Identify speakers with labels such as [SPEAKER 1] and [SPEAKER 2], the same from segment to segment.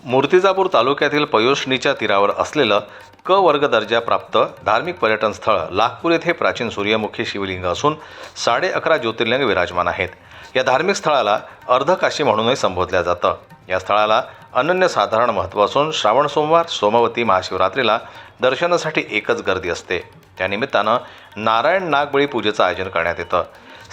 [SPEAKER 1] मूर्तिजापूर तालुक्यातील पयोष्णीच्या तीरावर असलेलं क वर्ग दर्जा प्राप्त धार्मिक पर्यटन स्थळ लाखपूर येथे प्राचीन सूर्यमुखी शिवलिंग असून 11.5 ज्योतिर्लिंग विराजमान आहेत. या धार्मिक स्थळाला अर्धकाशी म्हणूनही संबोधल्या जातं. या स्थळाला अनन्यसाधारण महत्त्व असून श्रावण सोमवार, सोमवती, महाशिवरात्रीला दर्शनासाठी एकच गर्दी असते. त्यानिमित्तानं नारायण नागबळी पूजेचं आयोजन करण्यात येतं.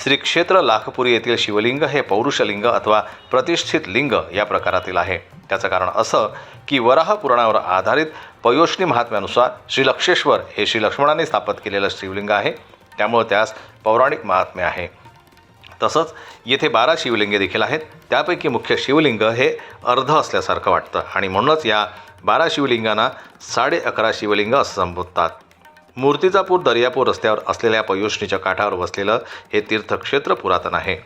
[SPEAKER 1] श्री क्षेत्र लाखपुरी येथील शिवलिंग हे पौरुषलिंग अथवा प्रतिष्ठित लिंग या प्रकारातील आहे. त्याचं कारण असं की वराह पुराणावर आधारित पयोष्णी महात्म्यानुसार श्री लक्षेश्वर हे श्री लक्ष्मणाने स्थापित केलेलं शिवलिंग आहे. त्यामुळे त्यास पौराणिक महात्म्य आहे. तसंच येथे 12 शिवलिंगे देखील आहेत. त्यापैकी मुख्य शिवलिंग हे अर्ध असल्यासारखं वाटतं आणि म्हणूनच या 12 शिवलिंगांना 11.5 शिवलिंग असं संबोधतात. मूर्तिजापूर दर्यापूर रस्त्यावर असलेल्या पयोष्णीच्या काठावर वसलेलं हे तीर्थक्षेत्र पुरातन आहे.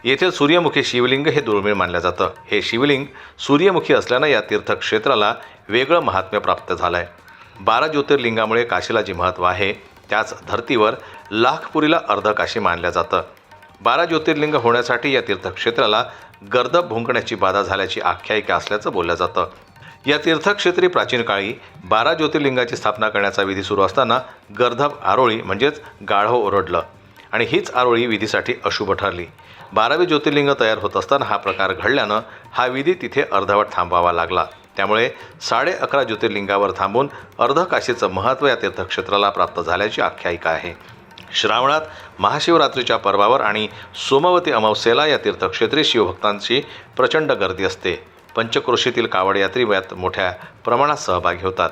[SPEAKER 1] येथील सूर्यमुखी शिवलिंग हे दुर्मिळ मानलं जातं. हे शिवलिंग सूर्यमुखी असल्यानं या तीर्थक्षेत्राला वेगळं महात्म्य प्राप्त झालं आहे. 12 ज्योतिर्लिंगामुळे काशीला जे महत्त्व आहे त्याच धर्तीवर लाखपुरीला अर्धकाशी मानलं जातं. 12 ज्योतिर्लिंग होण्यासाठी या तीर्थक्षेत्राला गर्दभ भुंकण्याची बाधा झाल्याची आख्यायिका असल्याचं बोललं जातं. या तीर्थक्षेत्री प्राचीन काळी 12 ज्योतिर्लिंगाची स्थापना करण्याचा विधी सुरू असताना गर्दभ आरोळी म्हणजेच गाढव ओरडलं आणि हीच आरोळी विधीसाठी अशुभ ठरली. 12वे ज्योतिर्लिंग तयार होत असताना हा प्रकार घडल्यानं हा विधी तिथे अर्धवट थांबवावा लागला. त्यामुळे 11.5 ज्योतिर्लिंगावर थांबून अर्धकाशीचं महत्त्व या तीर्थक्षेत्राला प्राप्त झाल्याची आख्यायिका आहे. श्रावणात महाशिवरात्रीच्या पर्वावर आणि सोमवती अमावस्येला या तीर्थक्षेत्री शिवभक्तांची प्रचंड गर्दी असते. पंचक्रोशीतील कावड यात्री यात मोठ्या प्रमाणात सहभागी होतात.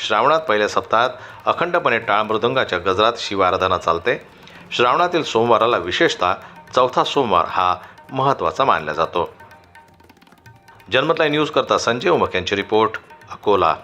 [SPEAKER 1] श्रावणात पहिल्या सप्ताहात अखंडपणे टाळ मृदंगाच्या गजरात शिवाराधना चालते. श्रावणातील सोमवाराला विशेषतः चौथा सोमवार हा महत्त्वाचा मानला जातो. जन्मत लाईव्ह न्यूज करता संजय उमक यांची रिपोर्ट, अकोला.